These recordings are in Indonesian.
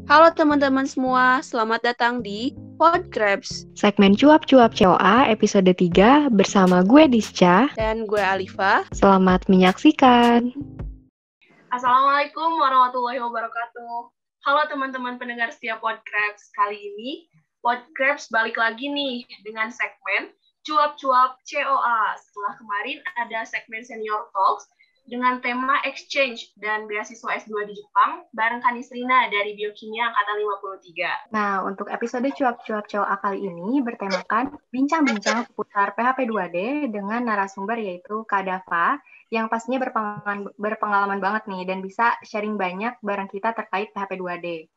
Halo teman-teman semua, selamat datang di Podcrabs. Segmen Cuap-Cuap COA episode 3 bersama gue Disca Dan gue Alifa. Selamat menyaksikan. Assalamualaikum warahmatullahi wabarakatuh. Halo teman-teman pendengar setia Podcrabs. Kali ini Podcrabs balik lagi nih dengan segmen Cuap-Cuap COA. Setelah kemarin ada segmen Senior Talks dengan tema exchange dan beasiswa S2 di Jepang bareng Kanisrina dari Biokimia Angkatan 53. Nah, untuk episode Cuap-Cuap COA kali ini bertemakan bincang-bincang seputar PHP 2D dengan narasumber yaitu Kak Dava yang pastinya berpengalaman banget nih dan bisa sharing banyak bareng kita terkait PHP 2D.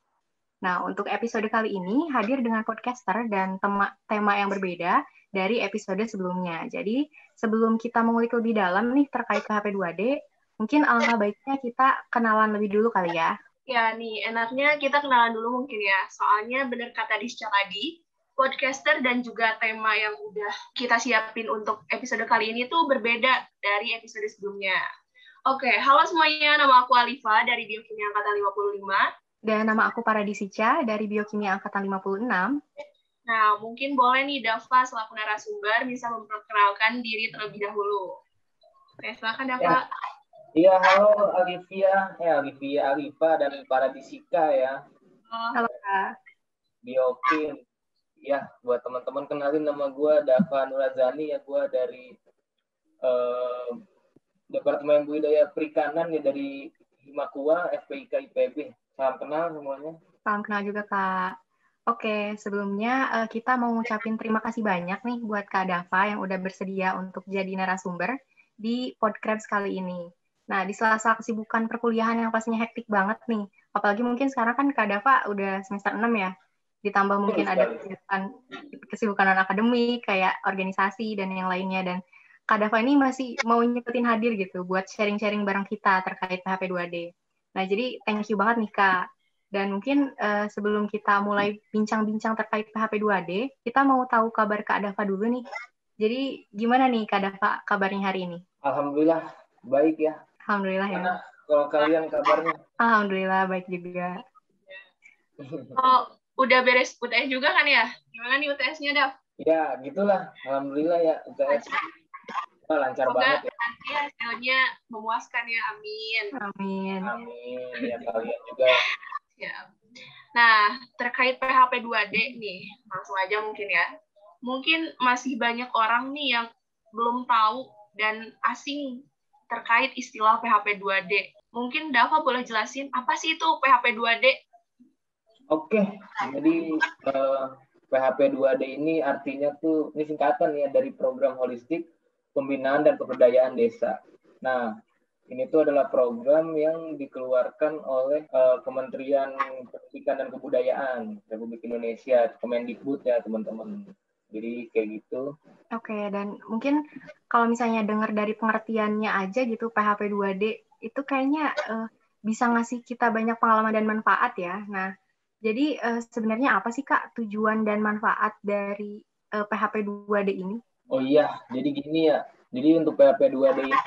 Nah, untuk episode kali ini hadir dengan podcaster dan tema yang berbeda dari episode sebelumnya. Jadi, sebelum kita mengulik lebih dalam nih terkait PHP 2D, mungkin alangkah baiknya kita kenalan lebih dulu kali ya. Ya nih, enaknya kita kenalan dulu mungkin ya. Soalnya bener kata Disca tadi, podcaster dan juga tema yang udah kita siapin untuk episode kali ini tuh berbeda dari episode sebelumnya. Oke, halo semuanya. Nama aku Alifa dari Biokimia Angkatan 55. Dan nama aku Paradisica dari Biokimia Angkatan 56. Nah, mungkin boleh nih Dava selaku narasumber bisa memperkenalkan diri terlebih dahulu. Oke, silakan Dava. Iya, halo Alifa dan Paradisica ya. Halo Kak. Biokim. Ya, buat teman-teman kenalin nama gue Dava Nurazani ya, gue dari Departemen Budidaya Perikanan ya dari Himakua FPIK IPB. Salam kenal semuanya. Salam kenal juga Kak. Oke, sebelumnya kita mau ngucapin terima kasih banyak nih buat Kak Dava yang udah bersedia untuk jadi narasumber di Podcrabs kali ini. Nah, di sela-sela kesibukan perkuliahan yang pastinya hektik banget nih, apalagi mungkin sekarang kan Kak Dava udah semester 6 ya, ditambah mungkin ada kesibukan non-akademik, kayak organisasi dan yang lainnya, dan Kak Dava ini masih mau nyepetin hadir gitu buat sharing-sharing bareng kita terkait PHP 2D. Nah, jadi thank you banget nih Kak. Dan mungkin sebelum kita mulai bincang-bincang terkait PHP 2D, kita mau tahu kabar Kak Dava dulu nih. Jadi gimana nih Kak Dava kabarnya hari ini? Alhamdulillah, baik ya. Alhamdulillah ya. Mana kalau kalian kabarnya? Alhamdulillah baik juga. Oh, udah beres UTS juga kan ya? Gimana nih UTS-nya, Dav? Ya, gitulah. Alhamdulillah ya UTS. Lancar banget ya. Nanti hasilnya memuaskan ya, amin. Amin. Amin, ya kalian juga. Ya. Nah, terkait PHP 2D nih, langsung aja mungkin ya. Mungkin masih banyak orang nih yang belum tahu dan asing terkait istilah PHP 2D. Mungkin Dava boleh jelasin apa sih itu PHP 2D? Oke, jadi PHP 2D ini artinya tuh, ini singkatan ya dari Program Holistik Pembinaan dan Pemberdayaan Desa. Nah, ini tuh adalah program yang dikeluarkan oleh Kementerian Pendidikan dan Kebudayaan Republik Indonesia, Kemendikbud ya teman-teman. Jadi kayak gitu. Oke, dan mungkin kalau misalnya dengar dari pengertiannya aja gitu, PHP 2D itu kayaknya bisa ngasih kita banyak pengalaman dan manfaat ya. Nah, jadi sebenarnya apa sih Kak tujuan dan manfaat dari PHP 2D ini? Oh iya, jadi gini ya. Jadi untuk PHP 2D ini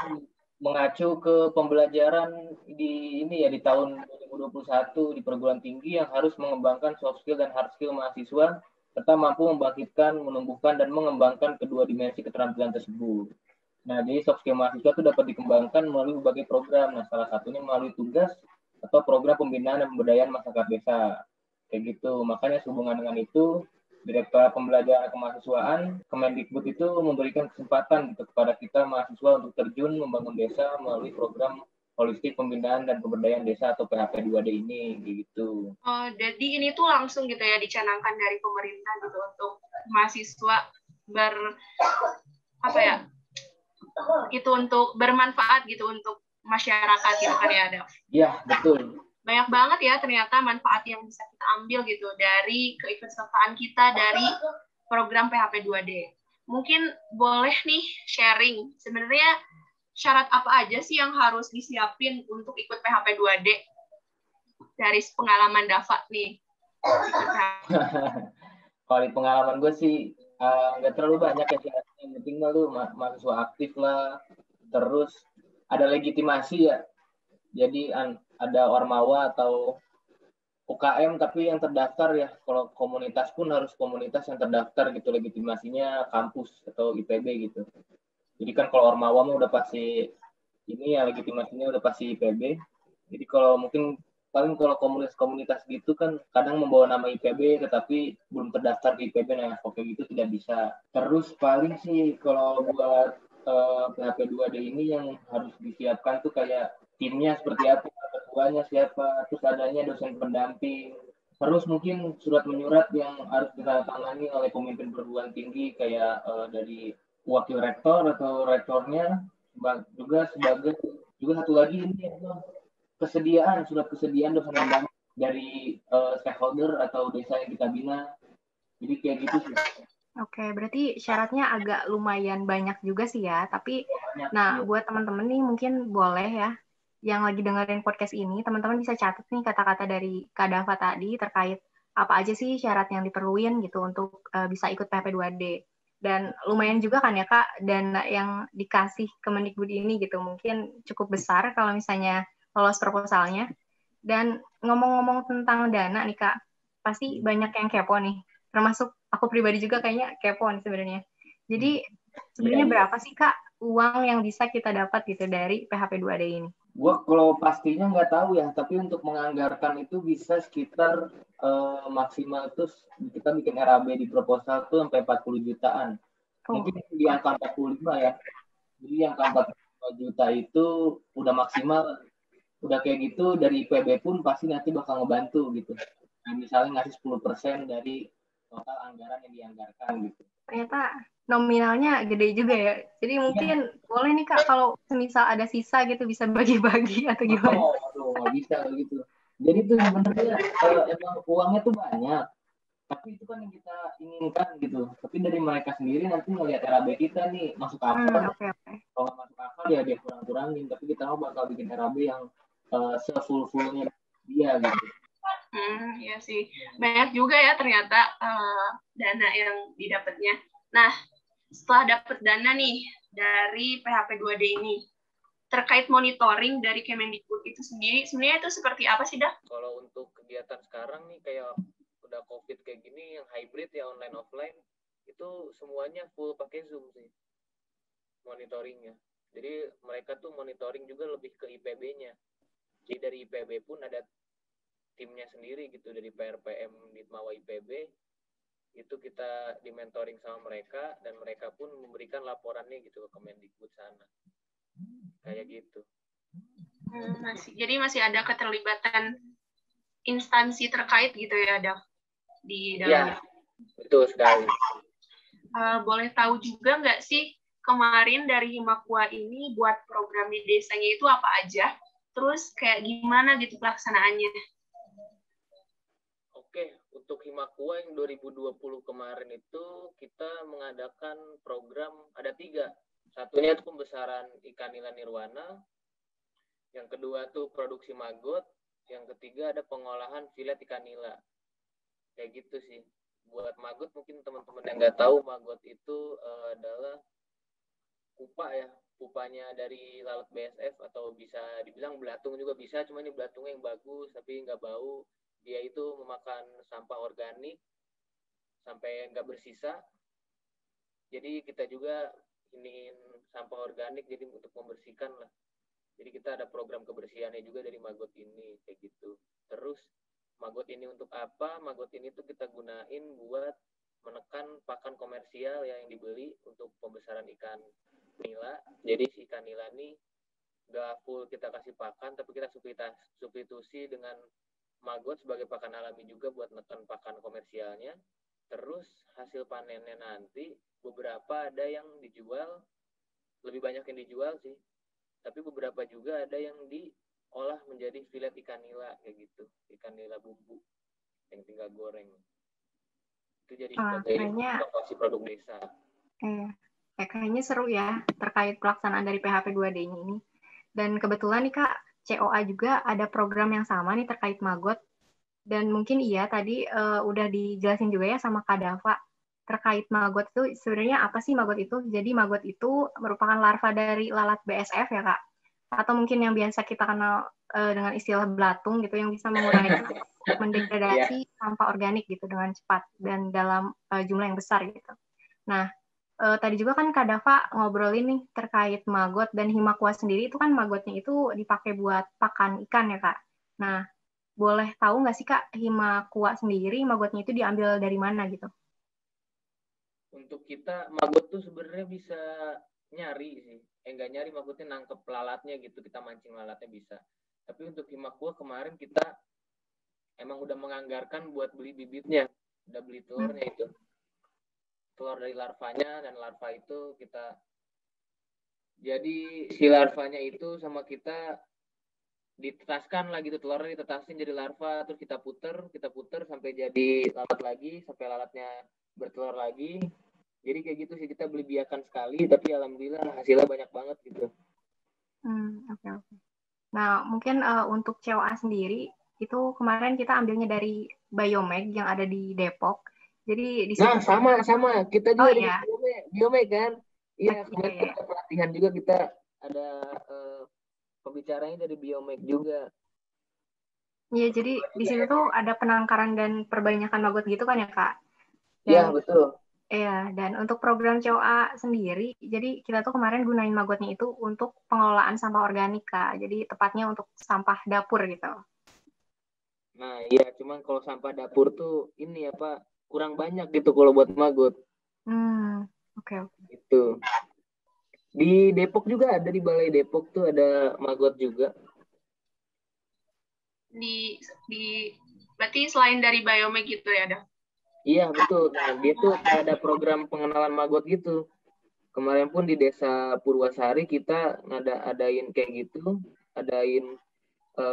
mengacu ke pembelajaran di tahun 2021 di perguruan tinggi yang harus mengembangkan soft skill dan hard skill mahasiswa serta mampu membangkitkan, menumbuhkan, dan mengembangkan kedua dimensi keterampilan tersebut. Nah, jadi soft skill mahasiswa itu dapat dikembangkan melalui berbagai program. Nah, salah satunya melalui tugas atau program pembinaan dan pemberdayaan masyarakat desa. Kayak gitu. Makanya sehubungan dengan itu, Direktorat Pembelajaran Kemahasiswaan, Kemendikbud itu memberikan kesempatan gitu kepada kita mahasiswa untuk terjun membangun desa melalui program Holistik Pembinaan dan Pemberdayaan Desa atau PHP 2D ini gitu. Oh, jadi ini tuh langsung gitu ya dicanangkan dari pemerintah gitu untuk mahasiswa gitu untuk bermanfaat gitu untuk masyarakat gitu kan ya, Dav? Iya, betul. Banyak banget ya ternyata manfaat yang bisa kita ambil gitu dari keikutsertaan kita dari program PHP 2D. Mungkin boleh nih sharing sebenarnya syarat apa aja sih yang harus disiapin untuk ikut PHP 2D dari pengalaman Dava nih? Kalau di pengalaman gue sih nggak terlalu banyak ya syaratnya. Yang penting mah lu mahasiswa aktif lah, terus ada legitimasi ya. Jadi ada ormawa atau UKM tapi yang terdaftar ya. Kalau komunitas pun harus komunitas yang terdaftar gitu, legitimasinya kampus atau IPB gitu. Jadi kan kalau Ormawa mah udah pasti ini ya, legitimasinya udah pasti IPB. Jadi kalau mungkin paling kalau komunitas-komunitas gitu kan kadang membawa nama IPB tetapi belum terdaftar di IPB, nah oke gitu tidak bisa. Terus paling sih kalau buat PHP 2D ini yang harus disiapkan tuh kayak timnya seperti apa, ketuanya siapa, terus adanya dosen pendamping. Terus mungkin surat menyurat yang harus ditandatangani oleh pemimpin perguruan tinggi kayak dari wakil rektor atau rektornya, juga sebagai juga satu lagi ini surat kesediaan dosen pendamping dari stakeholder atau desa yang kita bina. Jadi kayak gitu sih. Oke, berarti syaratnya agak lumayan banyak juga sih ya. Tapi, Banyak, iya. buat teman-teman nih mungkin boleh ya, yang lagi dengerin podcast ini, teman-teman bisa catat nih kata-kata dari Kak Dava tadi terkait apa aja sih syarat yang diperluin gitu untuk bisa ikut PHP 2D. Dan lumayan juga kan ya Kak, dana yang dikasih Kemendikbud ini gitu, mungkin cukup besar kalau misalnya lolos proposalnya. Dan ngomong-ngomong tentang dana nih Kak, pasti banyak yang kepo nih. Termasuk aku pribadi juga kayaknya kepo nih sebenarnya. Jadi sebenarnya berapa sih Kak uang yang bisa kita dapat gitu dari PHP 2D ini? Gua kalau pastinya nggak tahu ya, tapi untuk menganggarkan itu bisa sekitar maksimal tuh kita bikin RAB di proposal tuh sampai 40 jutaan. Mungkin di angka 45 ya. Jadi angka 45 juta itu udah maksimal. Udah kayak gitu dari IPB pun pasti nanti bakal ngebantu gitu. Nah, misalnya ngasih 10% dari total anggaran yang dianggarkan gitu. Ternyata nominalnya gede juga ya. Jadi mungkin boleh nih Kak kalau misal ada sisa gitu bisa bagi-bagi atau gimana? Aduh, nggak bisa gitu. Jadi tuh sebenarnya emang uangnya tuh banyak. Tapi itu kan yang kita inginkan gitu. Tapi dari mereka sendiri nanti melihat RAB kita nih masuk akal. Kalau nggak masuk akal ya dia kurang-kurangin. Tapi kita mau bakal bikin RAB yang sefull-fullnya dia gitu. Ya sih. Banyak juga ya ternyata dana yang didapatnya. Nah, setelah dapat dana nih dari PHP 2D ini, terkait monitoring dari Kemendikbud itu sendiri, sebenarnya itu seperti apa sih, Dah? Kalau untuk kegiatan sekarang nih kayak udah COVID kayak gini, yang hybrid ya online offline, itu semuanya full pakai Zoom sih monitoringnya. Jadi mereka tuh monitoring juga lebih ke IPB-nya. Jadi dari IPB pun ada timnya sendiri gitu, dari PRPM Ditmawa IPB itu kita dimentoring sama mereka dan mereka pun memberikan laporannya gitu ke Kemendikbud sana. Kayak gitu. Jadi masih ada keterlibatan instansi terkait gitu ya, Dav, di dalamnya. Ya, betul sekali. Boleh tahu juga nggak sih kemarin dari Himakua ini buat program di desanya itu apa aja? Terus kayak gimana gitu pelaksanaannya? Oke, untuk Himakua yang 2020 kemarin itu kita mengadakan program ada 3. Satunya itu pembesaran ikan nila nirwana, yang kedua tuh produksi maggot, yang ketiga ada pengolahan filet ikan nila. Kayak gitu sih. Buat maggot mungkin teman-teman yang nggak tahu, maggot itu adalah pupa ya, pupanya dari lalat BSF atau bisa dibilang belatung juga bisa, cuma ini belatungnya yang bagus tapi nggak bau. Dia itu memakan sampah organik sampai nggak bersisa. Jadi kita juga ingin sampah organik jadi untuk membersihkan lah. Jadi kita ada program kebersihannya juga dari maggot ini kayak gitu. Terus maggot ini untuk apa? Maggot ini tuh kita gunain buat menekan pakan komersial yang dibeli untuk pembesaran ikan nila. Jadi si ikan nila ini nggak full kita kasih pakan, tapi kita substitusi dengan maggot sebagai pakan alami juga buat menekan pakan komersialnya. Terus hasil panennya nanti beberapa ada yang dijual, lebih banyak yang dijual sih, tapi beberapa juga ada yang diolah menjadi filet ikan nila kayak gitu, ikan nila bumbu yang tinggal goreng. Itu jadi sebagai inovasi produk desa. Kayaknya seru ya terkait pelaksanaan dari PHP 2D ini. Dan kebetulan nih Kak, COA juga ada program yang sama nih terkait maggot. Dan mungkin tadi udah dijelasin juga ya sama Kak Dava terkait maggot itu sebenarnya apa sih maggot itu? Jadi maggot itu merupakan larva dari lalat BSF ya Kak. atau mungkin yang biasa kita kenal dengan istilah belatung gitu, yang bisa mengurai mendegradasi sampah organik gitu dengan cepat dan dalam jumlah yang besar gitu. Nah, tadi juga kan Kak Dava ngobrolin nih terkait maggot dan Himakua sendiri, itu kan maggotnya itu dipakai buat pakan ikan ya Kak. Nah, boleh tahu nggak sih Kak, Himakua sendiri maggotnya itu diambil dari mana gitu? Untuk kita maggot tuh sebenarnya bisa nyari sih. Nggak nyari, maggotnya nangkep lalatnya gitu, kita mancing lalatnya bisa. Tapi untuk Himakua kemarin kita emang udah menganggarkan buat beli bibitnya, udah beli telurnya itu. Telur dari larvanya, dan larva itu kita, jadi si larvanya itu sama kita ditetaskan lah gitu, telurnya ditetasin jadi larva, terus kita puter sampai jadi lalat lagi, sampai lalatnya bertelur lagi. Jadi kayak gitu sih, kita beli biakan sekali, tapi alhamdulillah hasilnya banyak banget gitu. Oke. Nah, mungkin untuk COA sendiri, itu kemarin kita ambilnya dari Biomeg yang ada di Depok. Jadi di situ sama kita juga di Biomeg kan. Iya, kemarin kita pelatihan juga, kita ada pembicaranya dari Biomeg juga. Iya, jadi di situ tuh ada penangkaran dan perbanyakan maggot gitu kan ya Kak? Iya, betul. Iya, dan untuk program COA sendiri, jadi kita tuh kemarin gunain maggotnya itu untuk pengelolaan sampah organik Kak. Jadi tepatnya untuk sampah dapur gitu. Nah, iya, cuman kalau sampah dapur tuh ini kurang banyak gitu kalau buat maggot. Oke. Itu. Di Depok juga ada, di Balai Depok tuh ada maggot juga. Berarti selain dari Biomeg gitu ya, Daf? Iya, betul. Nah, dia tuh ada program pengenalan maggot gitu. Kemarin pun di Desa Purwasari kita adain kayak gitu, adain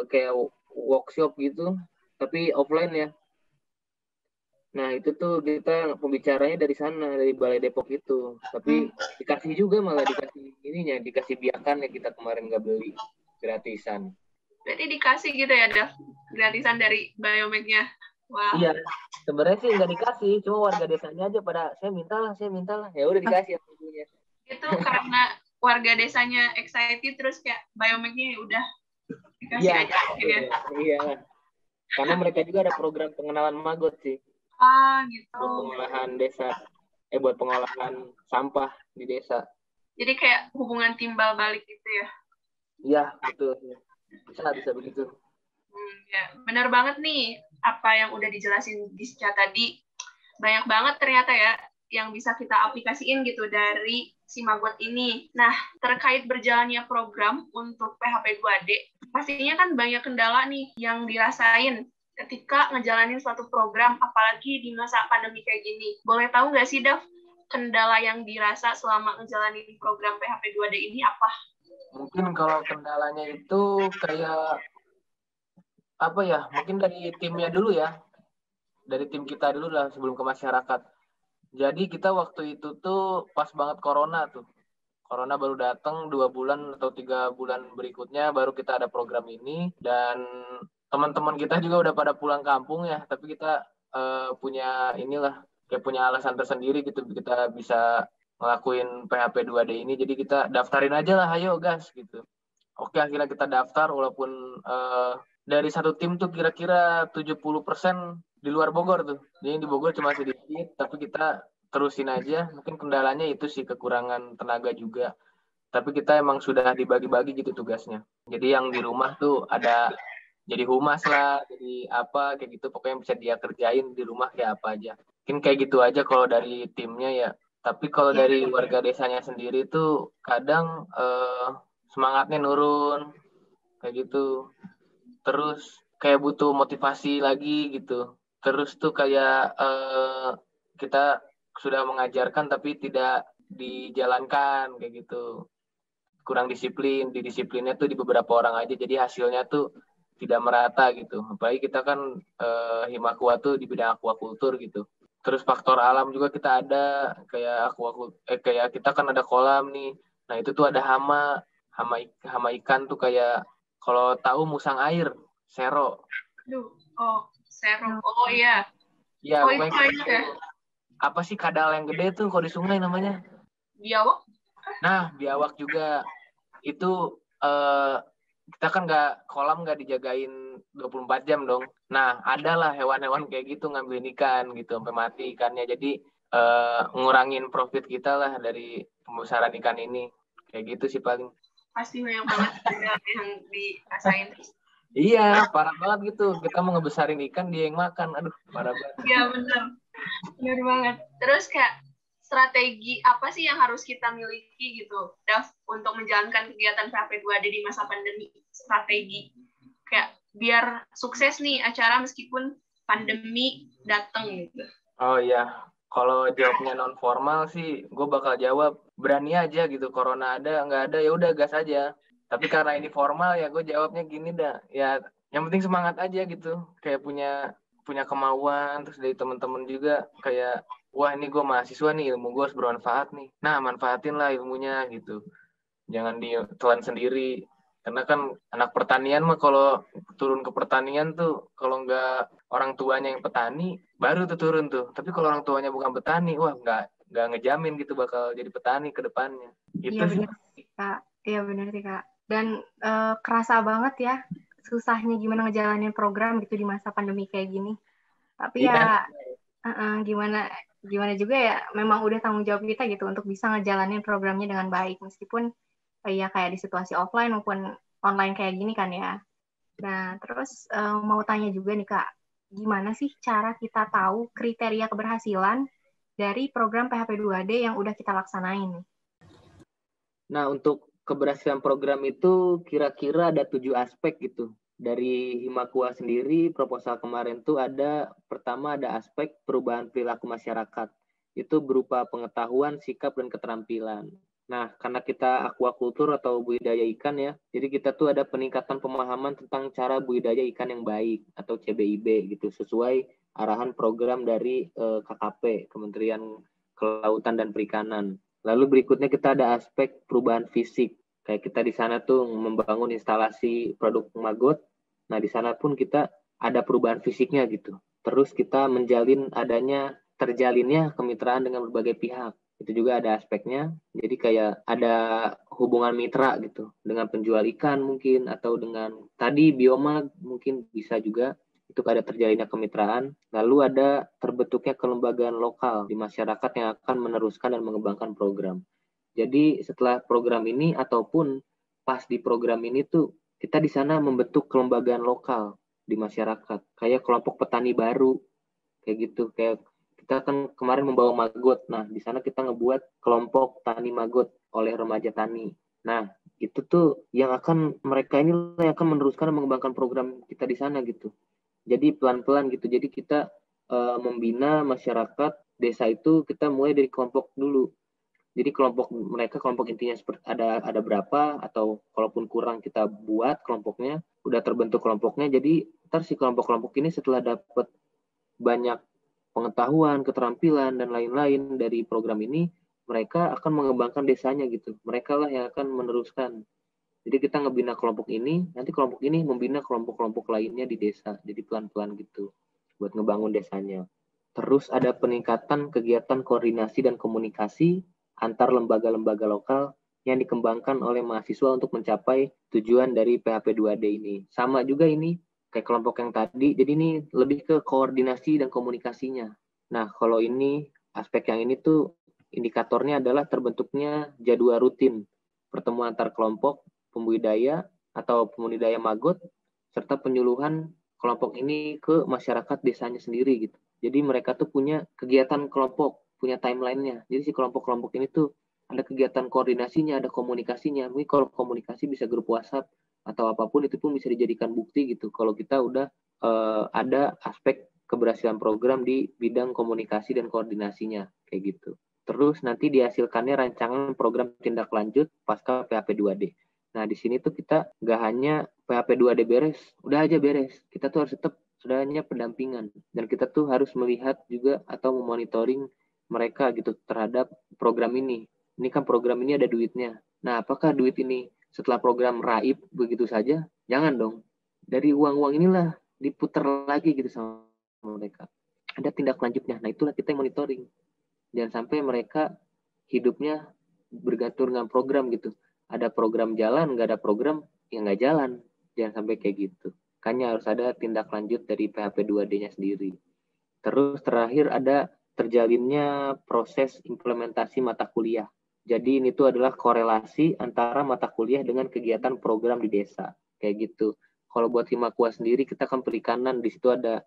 kayak workshop gitu, tapi offline ya. Nah, itu tuh kita pembicaranya dari sana, dari Balai Depok itu. Tapi dikasih juga, malah dikasih biakan ya, kita kemarin nggak beli, gratisan. Berarti dikasih gitu ya, Daf? Gratisan dari Biomeg-nya. Wah. Iya, sebenarnya sih nggak dikasih, cuma warga desanya aja pada saya minta lah. Ya udah dikasih punya. Itu karena warga desanya excited, terus kayak Biomeg-nya udah dikasih aja gitu ya. Iya. Karena mereka juga ada program pengenalan maggot sih. Gitu. Buat pengolahan desa, buat pengolahan sampah di desa. Jadi kayak hubungan timbal balik gitu ya? Iya, betul. Bisa begitu. Ya, benar banget nih apa yang udah dijelasin Disca tadi. Banyak banget ternyata ya yang bisa kita aplikasiin gitu dari si maggot ini. Nah, terkait berjalannya program untuk PHP 2D, pastinya kan banyak kendala nih yang dirasain ketika ngejalanin suatu program, apalagi di masa pandemi kayak gini. Boleh tahu nggak sih, Dav, kendala yang dirasa selama ngejalanin program PHP 2D ini apa? Mungkin kalau kendalanya itu kayak mungkin dari timnya dulu ya. Dari tim kita dulu lah sebelum ke masyarakat. Jadi kita waktu itu tuh pas banget corona tuh. Corona baru datang 2 bulan atau 3 bulan berikutnya baru kita ada program ini, dan teman-teman kita juga udah pada pulang kampung ya, tapi kita punya alasan tersendiri gitu, kita bisa ngelakuin PHP 2D ini, jadi kita daftarin aja lah, ayo gas gitu. Oke, akhirnya kita daftar, walaupun dari satu tim tuh kira-kira 70% di luar Bogor tuh, jadi di Bogor cuma sedikit, tapi kita terusin aja. Mungkin kendalanya itu sih, kekurangan tenaga juga. Tapi kita emang sudah dibagi-bagi gitu tugasnya. Jadi yang di rumah tuh ada jadi humas lah, jadi apa kayak gitu. Pokoknya bisa dia kerjain di rumah kayak apa aja. Mungkin kayak gitu aja kalau dari timnya ya. Tapi kalau dari warga desanya sendiri tuh kadang semangatnya nurun kayak gitu. Terus kayak butuh motivasi lagi gitu. Terus tuh kayak kita sudah mengajarkan tapi tidak dijalankan kayak gitu, kurang disiplin, disiplinnya tuh di beberapa orang aja, jadi hasilnya tuh tidak merata gitu. Apalagi kita kan Himakua tuh di bidang aquacultur gitu. Terus faktor alam juga kita ada, kayak kayak kita kan ada kolam nih. Nah itu tuh ada hama ikan tuh, kayak kalau tahu musang air, sero. Sero. Oh iya. Ya, pokoknya ya. Apa sih kadal yang gede tuh kalau di sungai namanya? Biawak? Nah, biawak juga. Itu eh, kita kan kolam nggak dijagain 24 jam dong. Nah, adalah hewan-hewan kayak gitu ngambilin ikan gitu sampai mati ikannya. Jadi ngurangin profit kita lah dari pembesaran ikan ini. Kayak gitu sih paling. Pasti banyak banget yang dirasain. Iya, parah banget gitu. Kita mau ngebesarin ikan, dia yang makan. Aduh, parah banget. Iya, bener banget. Terus kayak strategi apa sih yang harus kita miliki gitu, Dav, untuk menjalankan kegiatan PHP 2D di masa pandemi? Strategi kayak biar sukses nih acara meskipun pandemi datang gitu. Oh iya, kalau jawabnya non formal sih, gue bakal jawab berani aja gitu. Corona ada, nggak ada ya udah gas aja. Tapi karena ini formal ya gue jawabnya gini dah. Ya yang penting semangat aja gitu. Kayak punya kemauan, terus dari teman-teman juga kayak wah ini gue mahasiswa nih, ilmu gue harus bermanfaat nih. Nah manfaatin lah ilmunya gitu. Jangan ditelan sendiri. Karena kan anak pertanian mah kalau turun ke pertanian tuh kalau nggak orang tuanya yang petani baru tuh turun tuh. Tapi kalau orang tuanya bukan petani, wah nggak ngejamin gitu bakal jadi petani ke depannya. Gitu Iya sih. benar sih Kak. Iya benar sih Kak. Dan kerasa banget ya susahnya gimana ngejalanin program gitu di masa pandemi kayak gini. Tapi Iya. ya gimana juga ya memang udah tanggung jawab kita gitu untuk bisa ngejalanin programnya dengan baik meskipun ya kayak di situasi offline maupun online kayak gini kan ya. Nah, terus mau tanya juga nih Kak, gimana sih cara kita tahu kriteria keberhasilan dari program PHP 2D yang udah kita laksanain? Nah, untuk keberhasilan program itu kira-kira ada 7 aspek gitu. Dari Himakua sendiri, proposal kemarin tuh pertama ada aspek perubahan perilaku masyarakat. Itu berupa pengetahuan, sikap, dan keterampilan. Nah, karena kita aquacultur atau budidaya ikan ya, jadi kita tuh ada peningkatan pemahaman tentang cara budidaya ikan yang baik atau CBIB gitu, sesuai arahan program dari KKP, Kementerian Kelautan dan Perikanan. Lalu berikutnya kita ada aspek perubahan fisik. Kayak kita di sana tuh membangun instalasi produk maggot. Nah, di sana pun kita ada perubahan fisiknya gitu. Terus kita terjalinnya kemitraan dengan berbagai pihak. Itu juga ada aspeknya. Jadi kayak ada hubungan mitra gitu. Dengan penjual ikan mungkin, atau dengan tadi bioma mungkin bisa juga. Itu ada terjalinnya kemitraan. Lalu ada terbentuknya kelembagaan lokal di masyarakat yang akan meneruskan dan mengembangkan program. Jadi setelah program ini ataupun pas di program ini tuh kita di sana membentuk kelembagaan lokal di masyarakat. Kayak kelompok petani baru, kayak gitu. Kayak kita kan kemarin membawa maggot. Nah, di sana kita ngebuat kelompok tani maggot oleh remaja tani. Nah, itu tuh mereka ini yang akan meneruskan dan mengembangkan program kita di sana gitu. Jadi pelan-pelan gitu. Jadi kita membina masyarakat desa itu kita mulai dari kelompok dulu. Jadi kelompok intinya seperti ada berapa, atau kalaupun kurang kita buat kelompoknya, udah terbentuk kelompoknya. Jadi ntar si kelompok-kelompok ini setelah dapat banyak pengetahuan, keterampilan, dan lain-lain dari program ini, mereka akan mengembangkan desanya gitu. Mereka lah yang akan meneruskan. Jadi kita ngebina kelompok ini, nanti kelompok ini membina kelompok-kelompok lainnya di desa. Jadi pelan-pelan gitu buat ngebangun desanya. Terus ada peningkatan kegiatan koordinasi dan komunikasi antar lembaga-lembaga lokal yang dikembangkan oleh mahasiswa untuk mencapai tujuan dari PHP 2D ini. Sama juga ini kayak kelompok yang tadi, jadi ini lebih ke koordinasi dan komunikasinya. Nah, kalau ini, aspek yang ini tuh indikatornya adalah terbentuknya jadwal rutin pertemuan antar kelompok pembudidaya atau pembudidaya maggot, serta penyuluhan kelompok ini ke masyarakat desanya sendiri gitu. Jadi mereka tuh punya kegiatan kelompok, punya timeline-nya. Jadi si kelompok-kelompok ini tuh ada kegiatan koordinasinya, ada komunikasinya. Mungkin kalau komunikasi bisa grup WhatsApp atau apapun, itu pun bisa dijadikan bukti gitu. Kalau kita udah ada aspek keberhasilan program di bidang komunikasi dan koordinasinya, kayak gitu. Terus nanti dihasilkannya rancangan program tindak lanjut pasca PHP 2D. Nah, di sini tuh kita nggak hanya PHP 2D beres, udah aja beres. Kita tuh harus tetap sudahnya pendampingan. Dan kita tuh harus melihat juga atau memonitoring mereka gitu terhadap program ini. Ini kan program ini ada duitnya. Nah, apakah duit ini setelah program raib begitu saja? Jangan dong. Dari uang-uang inilah diputar lagi gitu sama mereka. Ada tindak lanjutnya. Nah, itulah kita yang monitoring. Jangan sampai mereka hidupnya bergantung dengan program gitu. ada program jalan, nggak ada program, ya nggak jalan. Jangan sampai kayak gitu. Makanya harus ada tindak lanjut dari PHP 2D-nya sendiri. Terus terakhir ada terjalinnya proses implementasi mata kuliah. Jadi ini tuh adalah korelasi antara mata kuliah dengan kegiatan program di desa. Kayak gitu. Kalau buat Himakua sendiri, kita kan perikanan, di situ ada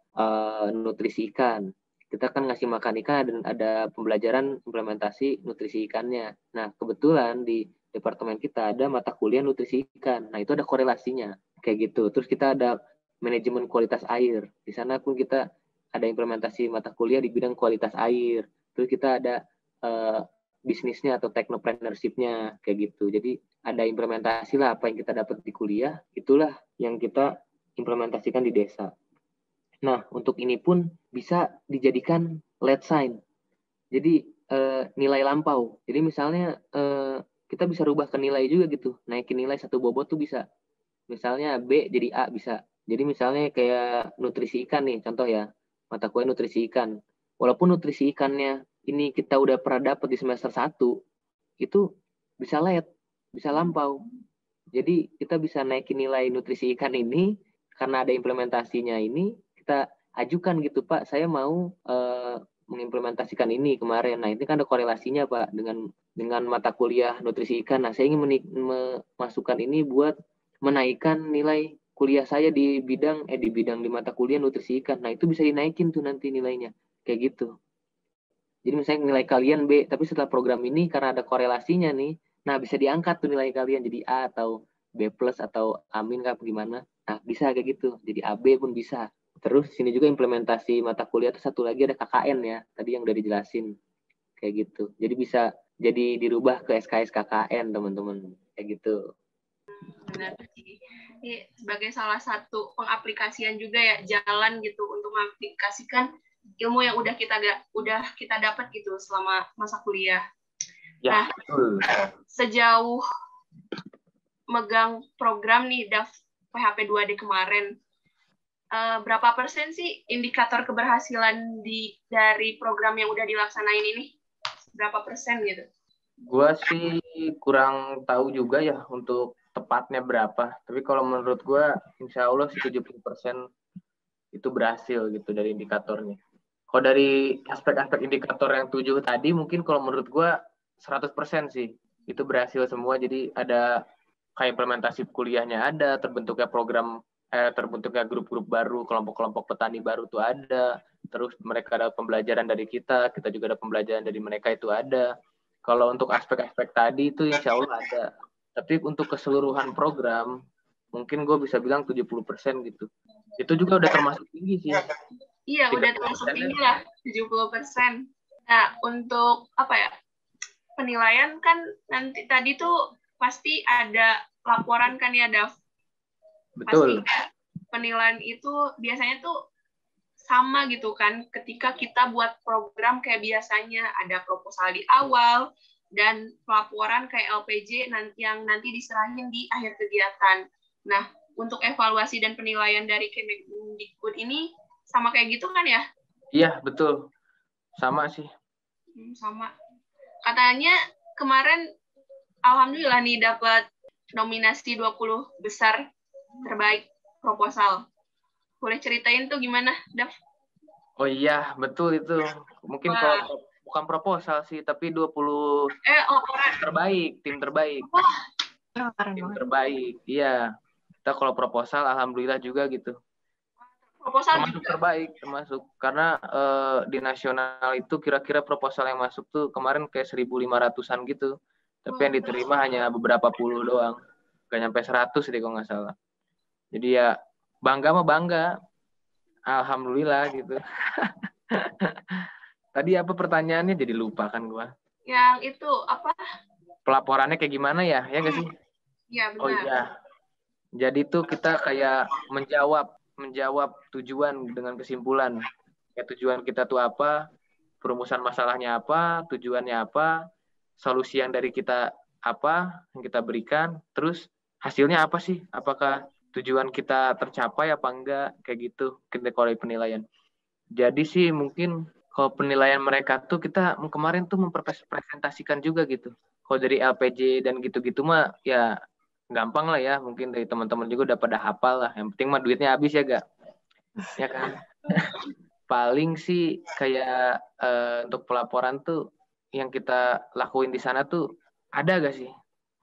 nutrisi ikan. Kita kan ngasih makan ikan dan ada pembelajaran implementasi nutrisi ikannya. Nah, kebetulan di departemen kita ada mata kuliah nutrisi ikan. Nah, itu ada korelasinya. Kayak gitu. Terus kita ada manajemen kualitas air. Di sana pun kita ada implementasi mata kuliah di bidang kualitas air. Terus kita ada bisnisnya atau technopreneurship-nya kayak gitu. Jadi ada implementasi lah apa yang kita dapat di kuliah, itulah yang kita implementasikan di desa. Nah, untuk ini pun bisa dijadikan lead sign. Jadi nilai lampau. Jadi misalnya kita bisa rubah ke nilai juga gitu. Naikin nilai satu bobot tuh bisa. Misalnya B jadi A bisa. Jadi misalnya kayak nutrisi ikan nih, contoh ya. Mata kuliah nutrisi ikan. Walaupun nutrisi ikannya ini kita udah pernah dapat di semester 1, itu bisa lead, bisa lampau. Jadi kita bisa naikin nilai nutrisi ikan ini, karena ada implementasinya ini, kita ajukan gitu, Pak, saya mau mengimplementasikan ini kemarin. Nah, ini kan ada korelasinya, Pak, dengan mata kuliah nutrisi ikan. Nah, saya ingin memasukkan ini buat menaikkan nilai kuliah saya di mata kuliah nutrisi ikan. Nah, itu bisa dinaikin tuh nanti nilainya. Kayak gitu. Jadi misalnya nilai kalian B, tapi setelah program ini karena ada korelasinya nih, nah bisa diangkat tuh nilai kalian jadi A atau B plus atau amin kan gimana. Nah, bisa kayak gitu. Jadi AB pun bisa. Terus sini juga implementasi mata kuliah itu satu lagi ada KKN ya. Tadi yang udah dijelasin. Kayak gitu. Jadi bisa jadi dirubah ke SKS KKN, teman-teman. Kayak gitu. Benar sih. Ini sebagai salah satu pengaplikasian juga ya, jalan gitu untuk mengaplikasikan ilmu yang udah kita dapat gitu selama masa kuliah. Ya, nah, betul. Sejauh megang program nih DAF PHP 2D kemarin, berapa persen sih indikator keberhasilan dari program yang udah dilaksanain ini? Berapa persen gitu? Gua sih kurang tahu juga ya untuk tepatnya berapa. Tapi kalau menurut gua, insya Allah sih 70% itu berhasil gitu dari indikatornya. Kalau dari aspek-aspek indikator yang 7 tadi, mungkin kalau menurut gue 100% sih. Itu berhasil semua, jadi ada kayak implementasi kuliahnya ada, terbentuknya program, terbentuknya grup-grup baru, kelompok-kelompok petani baru tuh ada, terus mereka ada pembelajaran dari kita juga ada pembelajaran dari mereka itu ada. Kalau untuk aspek-aspek tadi itu insya Allah ada. Tapi untuk keseluruhan program, mungkin gue bisa bilang 70% gitu. Itu juga udah termasuk tinggi sih. Iya, udah termasuk tinggi lah, 70%. Nah, untuk penilaian kan nanti tadi tuh pasti ada laporan kan ya, Daf? Betul. Pasti penilaian itu biasanya tuh sama gitu kan, ketika kita buat program kayak biasanya, ada proposal di awal, dan pelaporan kayak LPJ yang nanti diserahin di akhir kegiatan. Nah, untuk evaluasi dan penilaian dari Kemendikbud ini, sama kayak gitu kan ya? Iya, betul. Sama sih. Sama. Katanya kemarin alhamdulillah nih dapat nominasi 20 besar terbaik proposal. Boleh ceritain tuh gimana, Daf? Oh iya, betul itu. Mungkin kalau bukan proposal sih, tapi 20 tim terbaik. Tim terbaik. Iya. Kita kalau proposal alhamdulillah juga gitu. Proposal termasuk juga terbaik, termasuk karena di nasional itu kira-kira proposal yang masuk tuh kemarin kayak 1.500-an gitu, tapi yang diterima hanya beberapa puluh doang, gak nyampe 100 deh kalau nggak salah. Jadi ya bangga mah bangga, alhamdulillah gitu. Tadi apa pertanyaannya, jadi lupa kan gua. Yang itu apa? Pelaporannya kayak gimana ya nggak sih? Iya benar. Oh iya. Jadi tuh kita kayak menjawab tujuan dengan kesimpulan. Ya, tujuan kita tuh apa, perumusan masalahnya apa, tujuannya apa, solusi yang dari kita apa, yang kita berikan, terus hasilnya apa sih, apakah tujuan kita tercapai apa enggak, kayak gitu, kita kalau penilaian. Jadi sih mungkin kalau penilaian mereka tuh kita kemarin tuh mempresentasikan juga gitu. Kalau dari LPJ dan gitu-gitu mah ya gampang lah ya, mungkin dari teman-teman juga udah pada hafal lah. Yang penting mah duitnya habis ya gak? Ya kan? Paling sih kayak untuk pelaporan tuh yang kita lakuin di sana tuh ada gak sih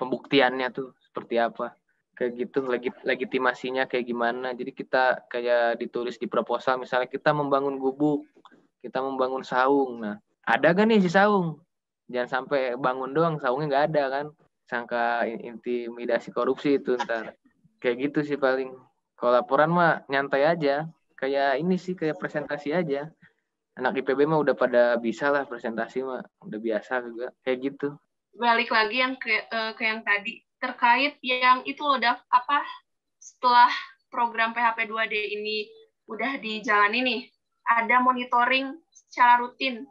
pembuktiannya tuh seperti apa? Kayak gitu, legitimasinya kayak gimana. Jadi kita kayak ditulis di proposal, misalnya kita membangun gubuk, kita membangun saung. Nah, ada gak nih si saung? Jangan sampai bangun doang, saungnya nggak ada kan. Sangka intimidasi korupsi itu ntar. Kayak gitu sih paling. Kalau laporan mah nyantai aja. Kayak ini sih, kayak presentasi aja. Anak IPB mah udah pada bisa lah presentasi mah. Udah biasa juga. Kayak gitu. Balik lagi yang ke yang tadi. Terkait yang itu loh, Dav, apa setelah program PHP 2D ini udah dijalani nih, ada monitoring secara rutin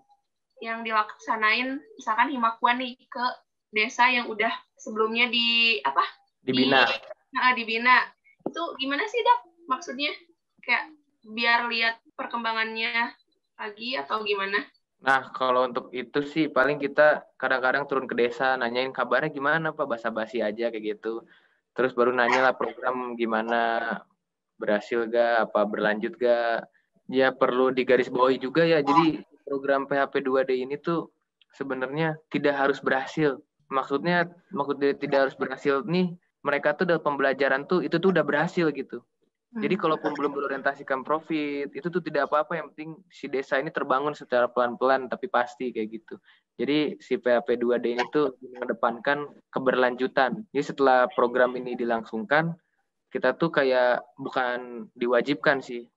yang dilaksanain, misalkan Himakuan nih ke desa yang udah sebelumnya dibina. Itu gimana sih, Dap? Maksudnya kayak biar lihat perkembangannya lagi atau gimana? Nah, kalau untuk itu sih paling kita kadang-kadang turun ke desa, nanyain kabarnya gimana Pak, basa-basi aja kayak gitu. Terus baru nanya lah program gimana, berhasil gak, apa berlanjut gak. Ya perlu digarisbawahi juga ya, jadi program PHP 2D ini tuh sebenarnya tidak harus berhasil. Maksudnya tidak harus berhasil nih, mereka tuh dalam pembelajaran tuh itu tuh udah berhasil gitu. Jadi kalaupun belum berorientasikan profit, itu tuh tidak apa-apa, yang penting si desa ini terbangun secara pelan-pelan tapi pasti kayak gitu. Jadi si PHP 2D ini tuh mengedepankan keberlanjutan. Jadi setelah program ini dilangsungkan, kita tuh kayak bukan diwajibkan sih,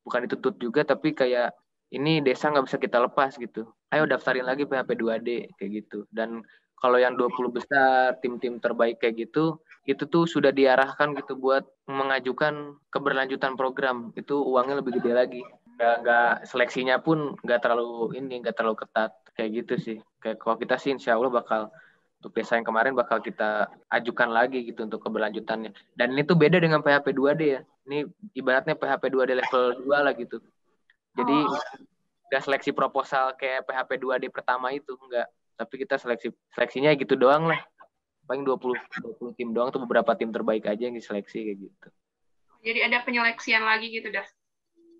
bukan dituntut juga, tapi kayak ini desa nggak bisa kita lepas gitu. Ayo daftarin lagi PHP 2D kayak gitu. Dan kalau yang 20 besar, tim-tim terbaik kayak gitu, itu tuh sudah diarahkan gitu buat mengajukan keberlanjutan program. Itu uangnya lebih gede lagi. Nggak seleksinya pun nggak terlalu ketat. Kayak gitu sih. Kayak kalau kita sih insya Allah bakal, untuk desa yang kemarin bakal kita ajukan lagi gitu untuk keberlanjutannya. Dan ini tuh beda dengan PHP 2D ya. Ini ibaratnya PHP 2D level 2 lah gitu. Jadi nggak seleksi proposal kayak PHP 2D pertama itu, enggak. Tapi kita seleksinya gitu doang lah. Paling 20 tim doang tuh, beberapa tim terbaik aja yang diseleksi kayak gitu. Jadi ada penyeleksian lagi gitu, Dah?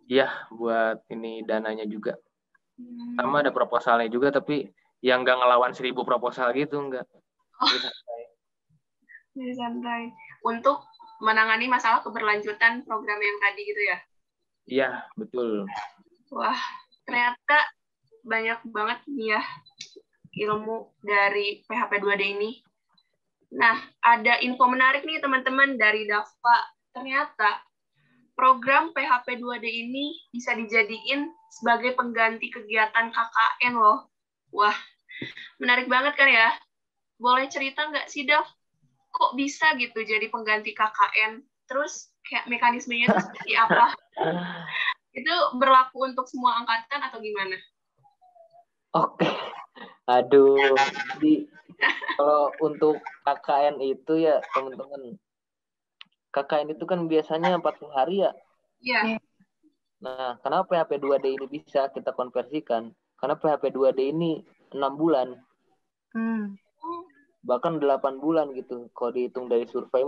Iya, buat ini dananya juga. Sama ada proposalnya juga, tapi yang nggak ngelawan 1000 proposal gitu, enggak. Jadi santai. Untuk menangani masalah keberlanjutan program yang tadi gitu ya? Iya, betul. Wah, ternyata banyak banget nih ya ilmu dari PHP 2D ini. Nah, ada info menarik nih teman-teman dari Dava. Ternyata program PHP 2D ini bisa dijadiin sebagai pengganti kegiatan KKN loh. Wah, menarik banget kan ya? Boleh cerita nggak sih, Dav? Kok bisa gitu jadi pengganti KKN? Terus kayak mekanismenya itu seperti apa? Itu berlaku untuk semua angkatan atau gimana? Oke. Aduh. Jadi kalau untuk KKN itu ya teman-teman, KKN itu kan biasanya 40 hari ya. Iya. Nah, kenapa PHP 2D ini bisa kita konversikan? Karena PHP 2D ini 6 bulan. Bahkan 8 bulan gitu. Kalau dihitung dari survei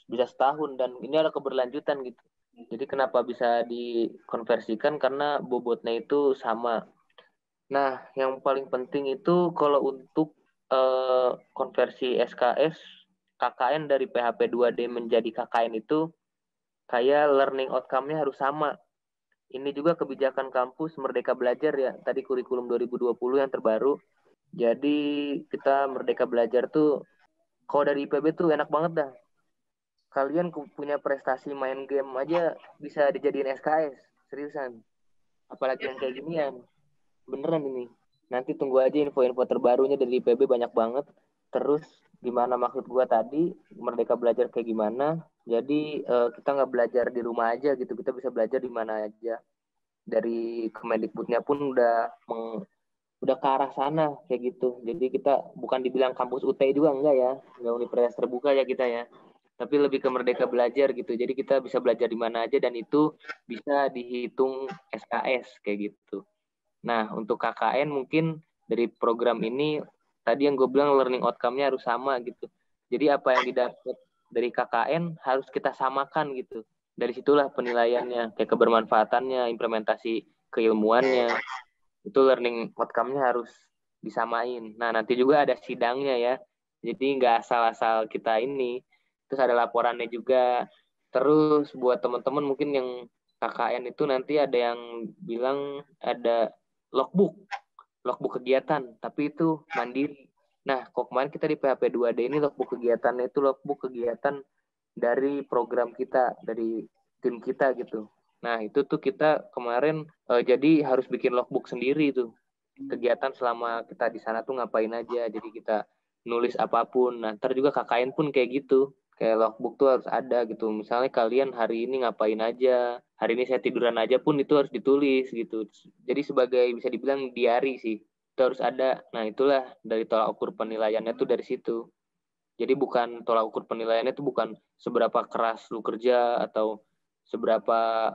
bisa setahun, dan ini ada keberlanjutan gitu. Jadi kenapa bisa dikonversikan? Karena bobotnya itu sama. Nah, yang paling penting itu kalau untuk konversi SKS KKN dari PHP 2D menjadi KKN itu kayak learning outcome-nya harus sama. Ini juga kebijakan kampus Merdeka Belajar ya, tadi kurikulum 2020 yang terbaru. Jadi kita Merdeka Belajar tuh, kalau dari IPB tuh enak banget dah. Kalian punya prestasi main game aja bisa dijadiin SKS, seriusan. Apalagi yang kayak ginian. Beneran ini. Nanti tunggu aja info-info terbarunya dari IPB, banyak banget. Terus gimana maksud gua tadi, Merdeka Belajar kayak gimana? Jadi kita nggak belajar di rumah aja gitu, kita bisa belajar di mana aja. Dari Kemendikbudnya pun udah ke arah sana kayak gitu. Jadi kita bukan dibilang kampus UT juga enggak ya, nggak universitas terbuka ya kita ya. Tapi lebih ke Merdeka Belajar gitu. Jadi kita bisa belajar di mana aja dan itu bisa dihitung SKS kayak gitu. Nah, untuk KKN mungkin dari program ini tadi yang gue bilang learning outcome-nya harus sama gitu. Jadi apa yang didapat dari KKN harus kita samakan gitu. Dari situlah penilaiannya, kayak kebermanfaatannya, implementasi keilmuannya, itu learning outcome-nya harus disamain. Nah, nanti juga ada sidangnya ya. Jadi nggak asal-asal kita ini. Terus ada laporannya juga. Terus buat teman-teman mungkin yang KKN itu nanti ada yang bilang ada logbook kegiatan, tapi itu mandiri. Nah, kok kemarin kita di PHP 2D ini logbook kegiatannya itu logbook kegiatan dari program kita, dari tim kita gitu. Nah, itu tuh kita kemarin jadi harus bikin logbook sendiri tuh. Kegiatan selama kita di sana tuh ngapain aja. Jadi kita nulis apapun. Nah, ntar juga KKN pun kayak gitu. Kayak logbook tuh harus ada gitu. Misalnya kalian hari ini ngapain aja. Hari ini saya tiduran aja pun itu harus ditulis gitu. Jadi sebagai bisa dibilang diary sih. Itu harus ada. Nah, itulah dari tolak ukur penilaiannya tuh dari situ. Jadi bukan tolak ukur penilaiannya itu bukan seberapa keras lu kerja atau seberapa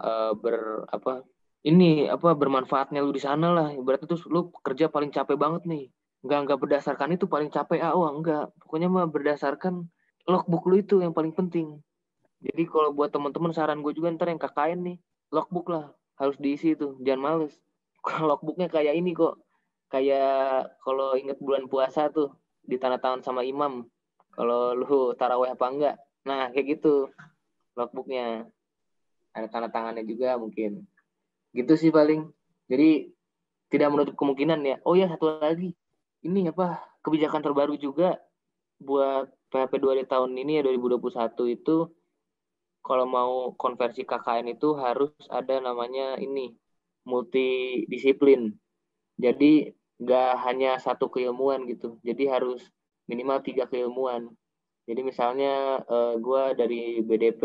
bermanfaatnya lu di sana lah. Berarti tuh lu kerja paling capek banget nih. Enggak berdasarkan itu paling capek enggak. Pokoknya mah berdasarkan logbook lu itu yang paling penting. Jadi kalau buat teman-teman saran gue juga ntar yang KKN nih, logbook lah harus diisi tuh, jangan males. Kalau logbooknya kayak ini kok. Kayak kalau inget bulan puasa tuh ditandatangan sama imam. Kalau lu taraweh apa enggak. Nah, kayak gitu logbooknya. Ada tanda tangannya juga mungkin. Gitu sih paling. Jadi tidak menutup kemungkinan ya. Oh ya, satu lagi. Ini kebijakan terbaru juga buat PHP 2D tahun ini ya 2021 itu kalau mau konversi KKN itu harus ada namanya ini multidisiplin. Jadi nggak hanya satu keilmuan gitu. Jadi harus minimal 3 keilmuan. Jadi misalnya gue dari BDP,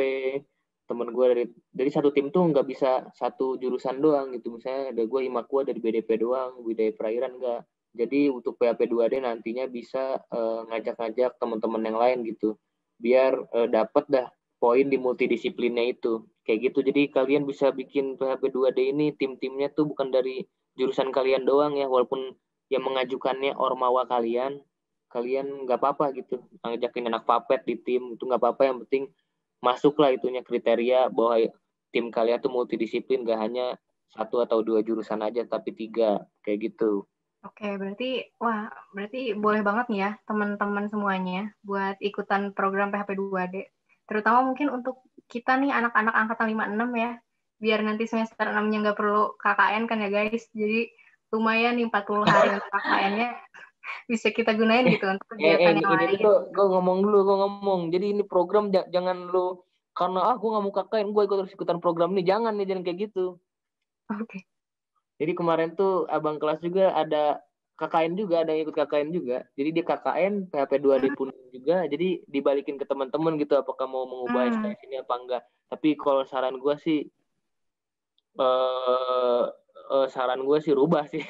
temen gue dari satu tim tuh nggak bisa satu jurusan doang gitu. Misalnya ada gue Himakua dari BDP doang, budaya perairan nggak. Jadi untuk PHP 2D nantinya bisa ngajak-ngajak teman-teman yang lain gitu. Biar dapat dah poin di multidisiplinnya itu. Kayak gitu. Jadi kalian bisa bikin PHP 2D ini tim-timnya tuh bukan dari jurusan kalian doang ya, walaupun yang mengajukannya ormawa kalian nggak apa-apa gitu, ngajakin anak papet di tim itu nggak apa-apa, yang penting masuklah itunya kriteria bahwa tim kalian tuh multidisiplin, nggak hanya satu atau dua jurusan aja tapi 3 kayak gitu. Oke, berarti boleh banget nih ya teman-teman semuanya buat ikutan program PHP 2D. Terutama mungkin untuk kita nih anak-anak angkatan 56 ya, biar nanti semester 6-nya nggak perlu KKN kan ya guys. Jadi lumayan nih 40 hari untuk KKN-nya bisa kita gunain gitu untuk kegiatan yang lain. Gue ngomong. Jadi ini program jangan lu karena gue nggak mau KKN, gue ikutan program ini, jangan kayak gitu. Oke. Jadi kemarin tuh abang kelas juga ada KKN juga, ada yang ikut KKN juga. Jadi dia KKN, PHP 2D pun juga, jadi dibalikin ke teman-teman gitu, apakah mau mengubah SKS ini apa enggak. Tapi kalau saran gue sih, rubah sih.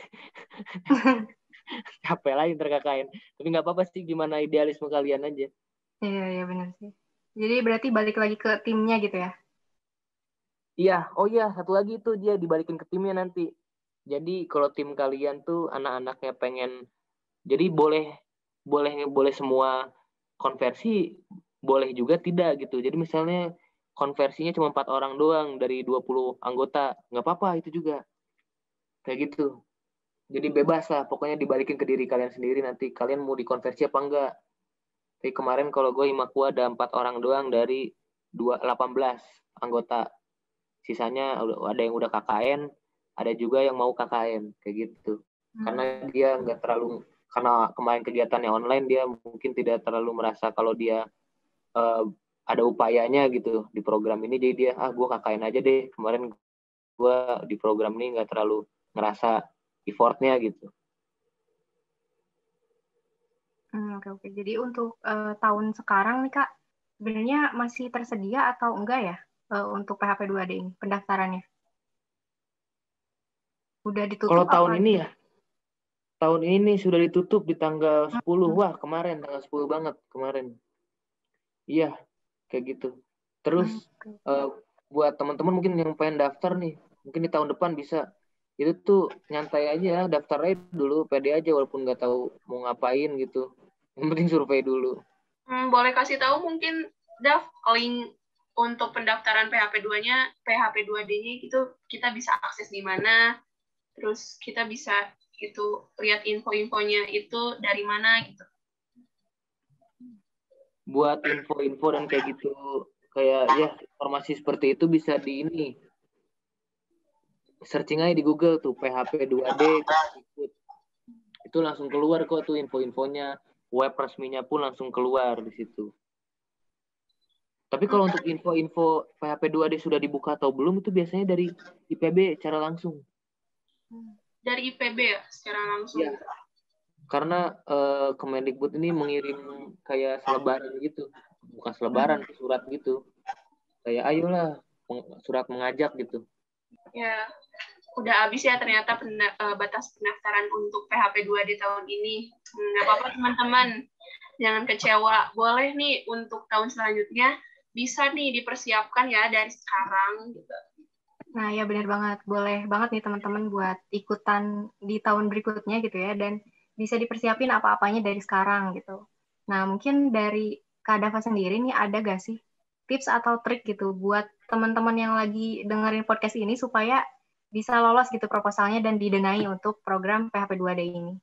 Capek lagi ntar KKN. Tapi nggak apa-apa sih, gimana idealisme kalian aja. Iya benar sih. Jadi berarti balik lagi ke timnya gitu ya? Iya, oh iya, satu lagi tuh dia dibalikin ke timnya nanti. Jadi kalau tim kalian tuh anak-anaknya pengen, jadi boleh semua konversi, boleh juga tidak gitu. Jadi misalnya konversinya cuma 4 orang doang dari 20 anggota, nggak apa-apa itu juga. Kayak gitu. Jadi bebas lah, pokoknya dibalikin ke diri kalian sendiri nanti kalian mau dikonversi apa enggak. Tapi kemarin kalau gue Himakua ada 4 orang doang dari 18 anggota. Sisanya ada yang udah KKN, ada juga yang mau KKN kayak gitu. Karena dia nggak terlalu, karena kemarin kegiatannya online, dia mungkin tidak terlalu merasa kalau dia ada upayanya gitu di program ini, jadi dia gue KKN aja deh, kemarin gue di program ini nggak terlalu ngerasa effortnya gitu. Oke. Jadi untuk tahun sekarang nih Kak, sebenarnya masih tersedia atau enggak ya untuk PHP 2D ini pendaftarannya? Udah ditutup? Kalau tahun ini ya, tahun ini sudah ditutup di tanggal 10. Wah, kemarin tanggal 10 banget kemarin. Iya, kayak gitu. Terus buat teman-teman mungkin yang pengen daftar nih, mungkin di tahun depan bisa. itu tuh nyantai aja, daftar aja dulu, pede aja walaupun nggak tahu mau ngapain gitu. Yang penting survei dulu. Boleh kasih tahu mungkin, Dav, link untuk pendaftaran PHP2-nya, PHP2D-nya itu kita bisa akses di mana, terus kita bisa itu lihat info-infonya itu dari mana gitu. Buat info-info dan kayak gitu, kayak ya informasi seperti itu bisa di ini. Searching aja di Google tuh PHP2D ikut. Itu langsung keluar kok tuh info-infonya. Web resminya pun langsung keluar di situ. Tapi kalau untuk info-info PHP2D sudah dibuka atau belum itu biasanya dari IPB secara langsung. Dari IPB ya secara langsung. Iya. Karena Kemendikbud ini mengirim kayak selebaran gitu. Bukan selebaran, surat gitu. Kayak ayolah surat mengajak gitu. Ya, udah habis ya ternyata batas pendaftaran untuk PHP2D tahun ini. Nggak apa-apa teman-teman, jangan kecewa. Boleh nih untuk tahun selanjutnya bisa nih dipersiapkan ya dari sekarang gitu. Nah, ya benar banget. Boleh banget nih teman-teman buat ikutan di tahun berikutnya gitu ya, dan bisa dipersiapin apa-apanya dari sekarang gitu. Nah, mungkin dari Kak Dava sendiri nih ada gak sih tips atau trik gitu buat teman-teman yang lagi dengerin podcast ini supaya bisa lolos gitu proposalnya dan didanai untuk program PHP2D ini?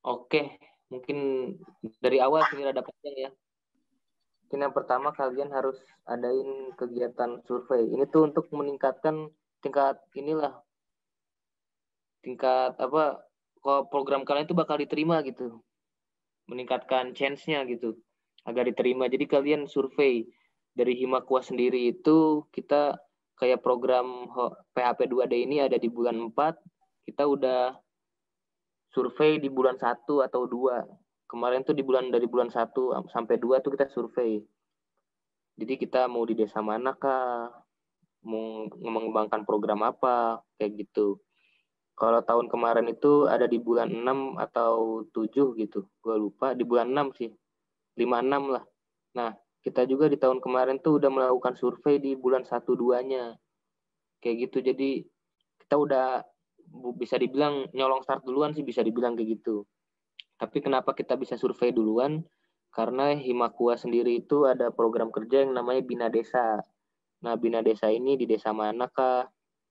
Oke, mungkin dari awal sih ada panjang ya. Mungkin yang pertama kalian harus adain kegiatan survei. Ini tuh untuk meningkatkan tingkat apa, kalau program kalian itu bakal diterima gitu. Meningkatkan chance-nya gitu agar diterima. Jadi kalian survei dari Himakwa sendiri itu kita kayak program PHP2D ini ada di bulan 4, kita udah survei di bulan 1 atau 2. Kemarin tuh dari bulan 1 sampai 2 tuh kita survei. Jadi kita mau di desa mana kah, mau mengembangkan program apa, kayak gitu. Kalau tahun kemarin itu ada di bulan 6 atau 7 gitu. Gue lupa, di bulan 6 sih. 5-6 lah. Nah, kita juga di tahun kemarin tuh udah melakukan survei di bulan 1-2-nya. Kayak gitu. Jadi kita udah bisa dibilang nyolong start duluan sih, bisa dibilang kayak gitu. Tapi kenapa kita bisa survei duluan? Karena Himakwa sendiri itu ada program kerja yang namanya Bina Desa. Nah, Bina Desa ini di desa manakah?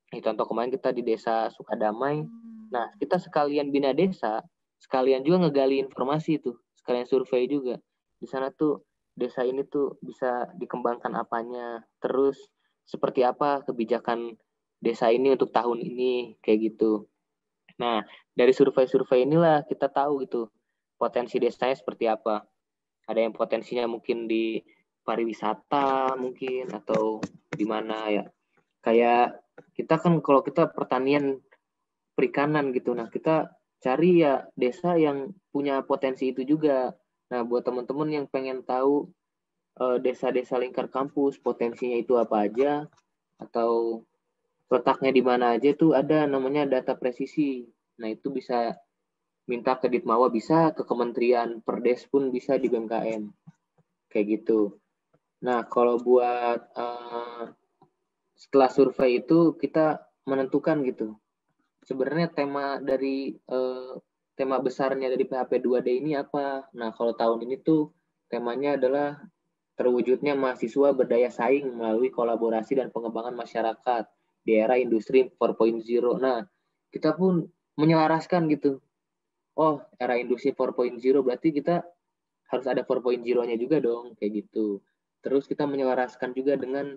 Contoh kemarin kita di desa Sukadamai. Nah, kita sekalian Bina Desa, sekalian juga ngegali informasi tuh, sekalian survei juga. Di sana tuh desa ini tuh bisa dikembangkan apanya, terus seperti apa kebijakan desa ini untuk tahun ini, kayak gitu. Nah, dari survei-survei inilah kita tahu gitu potensi desanya seperti apa. Ada yang potensinya mungkin di pariwisata mungkin atau di mana ya. Kayak kita kan kalau kita pertanian perikanan gitu. Nah, kita cari ya desa yang punya potensi itu juga. Nah, buat teman-teman yang pengen tahu desa-desa lingkar kampus potensinya itu apa aja atau letaknya di mana aja, itu ada namanya data presisi. Nah, itu bisa minta ke Ditmawa, bisa ke Kementerian Perdes pun bisa di BMKM. Kayak gitu. Nah, kalau buat setelah survei itu kita menentukan gitu. Sebenarnya tema besarnya dari PHP2D ini apa? Nah, kalau tahun ini tuh temanya adalah terwujudnya mahasiswa berdaya saing melalui kolaborasi dan pengembangan masyarakat di era industri 4.0. Nah, kita pun menyelaraskan gitu. Oh, era industri 4.0 berarti kita harus ada 4.0-nya juga dong, kayak gitu. Terus kita menyelaraskan juga dengan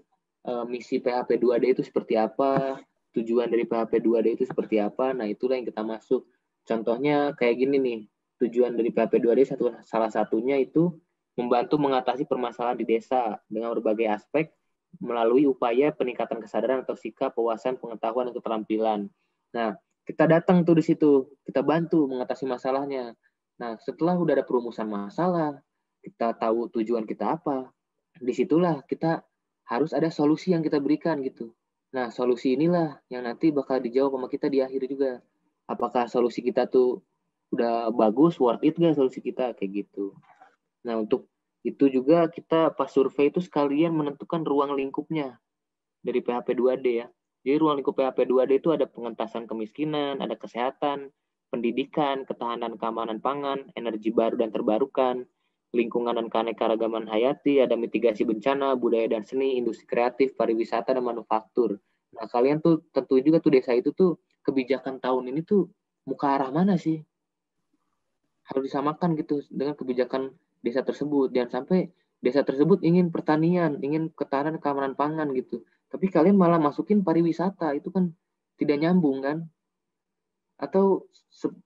misi PHP2D itu seperti apa, tujuan dari PHP2D itu seperti apa. Nah, itulah yang kita masuk. Contohnya kayak gini nih, tujuan dari PHP2D salah satunya itu membantu mengatasi permasalahan di desa dengan berbagai aspek melalui upaya peningkatan kesadaran atau sikap, wawasan, pengetahuan, dan keterampilan. Nah, kita datang tuh di situ, kita bantu mengatasi masalahnya. Nah, setelah udah ada perumusan masalah, kita tahu tujuan kita apa, disitulah kita harus ada solusi yang kita berikan gitu. Nah, solusi inilah yang nanti bakal dijawab sama kita di akhir juga. Apakah solusi kita tuh udah bagus, worth it gak solusi kita, kayak gitu. Nah, untuk itu juga kita pas survei itu sekalian menentukan ruang lingkupnya dari PHP2D ya. Jadi ruang lingkup PHP 2D itu ada pengentasan kemiskinan, ada kesehatan, pendidikan, ketahanan keamanan pangan, energi baru dan terbarukan, lingkungan dan keanekaragaman hayati, ada mitigasi bencana, budaya dan seni, industri kreatif, pariwisata, dan manufaktur. Nah, kalian tuh tentuin juga tuh desa itu tuh kebijakan tahun ini tuh mau ke arah mana sih? Harus disamakan gitu dengan kebijakan desa tersebut. Jangan sampai desa tersebut ingin pertanian, ingin ketahanan keamanan pangan gitu. Tapi kalian malah masukin pariwisata, itu kan tidak nyambung kan? Atau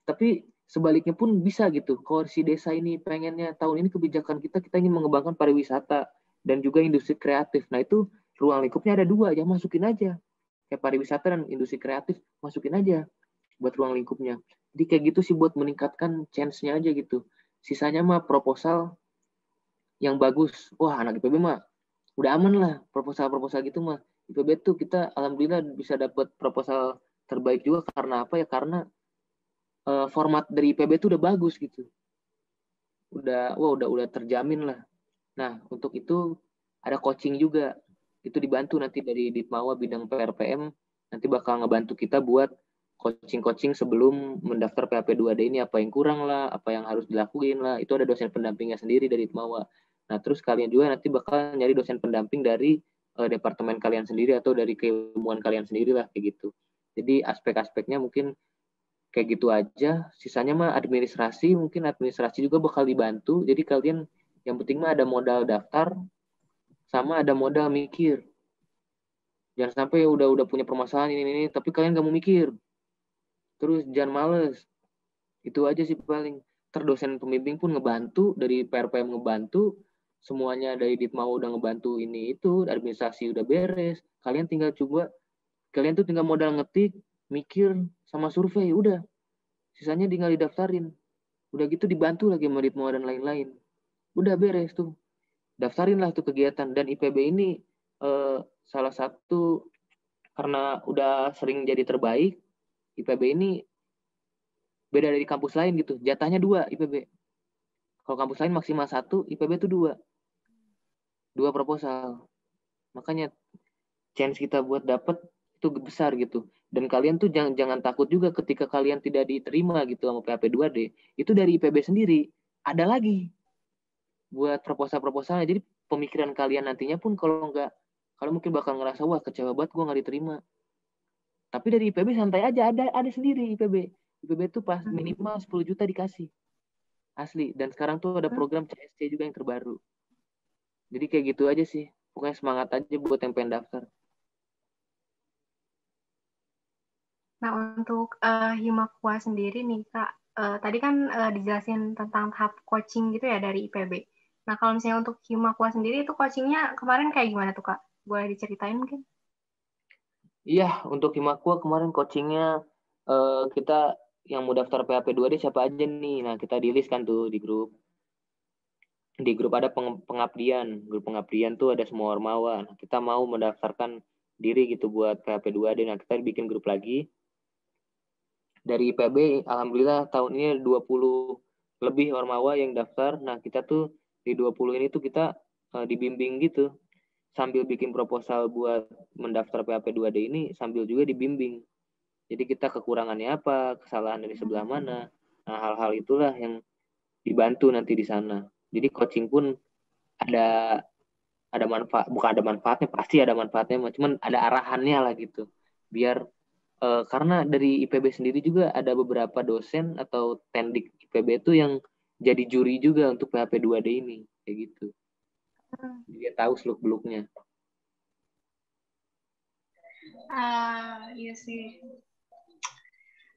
tapi sebaliknya pun bisa gitu. Kalau si desa ini pengennya tahun ini kebijakan kita ingin mengembangkan pariwisata dan juga industri kreatif. Nah itu ruang lingkupnya ada 2, ya masukin aja. Kayak pariwisata dan industri kreatif, masukin aja buat ruang lingkupnya. Jadi kayak gitu sih buat meningkatkan chance-nya aja gitu. Sisanya mah proposal yang bagus. Wah, anak IPB mah udah aman lah proposal-proposal gitu mah. IPB tuh kita alhamdulillah bisa dapat proposal terbaik juga karena apa ya? Karena format dari IPB tuh udah bagus gitu. Udah terjamin lah. Nah, untuk itu ada coaching juga. Itu dibantu nanti dari Ditmawa bidang PRPM, nanti bakal ngebantu kita buat coaching-coaching sebelum mendaftar PHP 2D ini, apa yang kurang lah, apa yang harus dilakuin lah. Itu ada dosen pendampingnya sendiri dari Ditmawa. Nah, terus kalian juga nanti bakal nyari dosen pendamping dari departemen kalian sendiri atau dari keilmuan kalian sendiri lah, kayak gitu. Jadi aspek-aspeknya mungkin kayak gitu aja. Sisanya mah administrasi, mungkin administrasi juga bakal dibantu. Jadi kalian yang penting mah ada modal daftar sama ada modal mikir. Jangan sampai udah punya permasalahan ini tapi kalian gak mau mikir. Terus jangan males. Itu aja sih paling. Terdosen pembimbing pun ngebantu, dari PRPM ngebantu, semuanya dari Ditmau udah ngebantu ini itu, administrasi udah beres. Kalian tuh tinggal modal ngetik, mikir, sama survei, udah. Sisanya tinggal didaftarin. Udah gitu dibantu lagi sama Ditmau dan lain-lain. Udah beres tuh. Daftarin lah tuh kegiatan. Dan IPB ini salah satu, karena udah sering jadi terbaik, IPB ini beda dari kampus lain gitu. Jatahnya 2 IPB. Kalau kampus lain maksimal 1, IPB itu 2. 2 proposal. Makanya chance kita buat dapet itu besar gitu. Dan kalian tuh jangan takut juga ketika kalian tidak diterima gitu sama PHP 2D. Itu dari IPB sendiri. Ada lagi buat proposal-proposalnya. Jadi pemikiran kalian nantinya pun kalau mungkin bakal ngerasa, wah kecewa banget gue gak diterima. Tapi dari IPB santai aja, ada sendiri IPB. IPB tuh pas minimal 10 juta dikasih. Asli. Dan sekarang tuh ada program CSC juga yang terbaru. Jadi kayak gitu aja sih. Pokoknya semangat aja buat yang pengen daftar. Nah, untuk Himakwa sendiri nih, Kak, tadi kan dijelasin tentang tahap coaching gitu ya dari IPB. Nah, kalau misalnya untuk Himakwa sendiri, itu coachingnya kemarin kayak gimana tuh, Kak? Boleh diceritain mungkin? Iya, untuk Himakwa kemarin coachingnya kita yang mau daftar PHP 2D siapa aja nih. Nah, kita di list kan tuh di grup. Di grup ada pengabdian. Grup pengabdian tuh ada semua ormawa. Nah, kita mau mendaftarkan diri gitu buat PHP 2D. Nah, kita bikin grup lagi. Dari IPB, alhamdulillah tahun ini 20 lebih ormawa yang daftar. Nah, kita tuh di 20 ini tuh kita dibimbing gitu. Sambil bikin proposal buat mendaftar PHP 2D ini, sambil juga dibimbing. Jadi kita kekurangannya apa, kesalahan dari sebelah mana. Nah, hal-hal itulah yang dibantu nanti di sana. Jadi coaching pun ada manfaat, bukan ada manfaatnya, pasti ada manfaatnya, cuman ada arahannya lah gitu. Biar karena dari IPB sendiri juga ada beberapa dosen atau tendik IPB itu yang jadi juri juga untuk PHP 2D ini, kayak gitu. Dia tahu seluk-beluknya. Iya sih.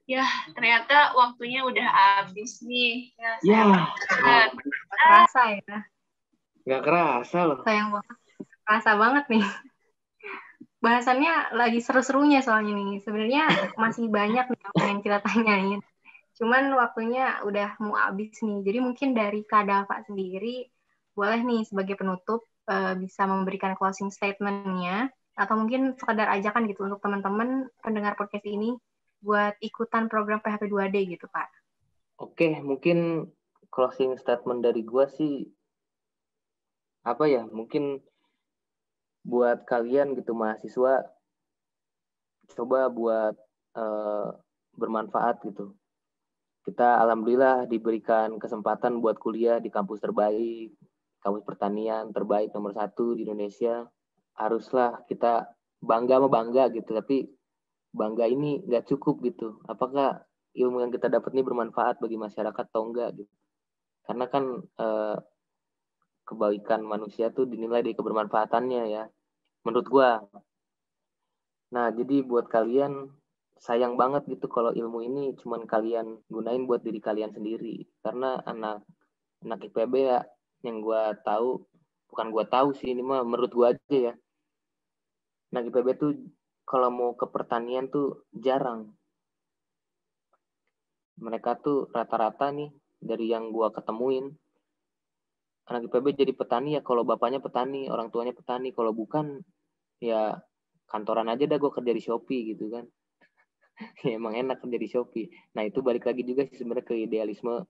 Ya, ternyata waktunya udah habis nih. Ya. Nggak kerasa ya. Nggak kerasa loh. Sayang banget. Kerasa banget nih. Bahasannya lagi seru-serunya soalnya nih. Sebenarnya masih banyak nih yang pengen kita tanyain. Cuman waktunya udah mau habis nih. Jadi mungkin dari Kak Dava sendiri, boleh nih sebagai penutup bisa memberikan closing statement-nya, atau mungkin sekedar ajakan gitu untuk teman-teman pendengar podcast ini buat ikutan program PHP 2D gitu, Kak. Oke, mungkin closing statement dari gua sih, apa ya, mungkin buat kalian gitu mahasiswa, coba buat bermanfaat gitu. Kita alhamdulillah diberikan kesempatan buat kuliah di kampus terbaik, kampus pertanian terbaik nomor 1 di Indonesia. Haruslah kita bangga gitu, tapi bangga ini nggak cukup gitu. Apakah ilmu yang kita dapat ini bermanfaat bagi masyarakat atau enggak gitu. Karena kan kebaikan manusia tuh dinilai dari kebermanfaatannya ya, menurut gua. Nah, jadi buat kalian sayang banget gitu kalau ilmu ini cuman kalian gunain buat diri kalian sendiri. Karena anak IPB ya, yang gua tahu, bukan gua tahu sih, ini mah menurut gua aja ya. Anak IPB tuh kalau mau ke pertanian tuh jarang. Mereka tuh rata-rata nih dari yang gua ketemuin, anak IPB jadi petani ya kalau bapaknya petani, orang tuanya petani. Kalau bukan ya kantoran aja dah, gue kerja di Shopee gitu kan. Ya, emang enak kerja di Shopee. Nah itu balik lagi juga sih sebenarnya ke idealisme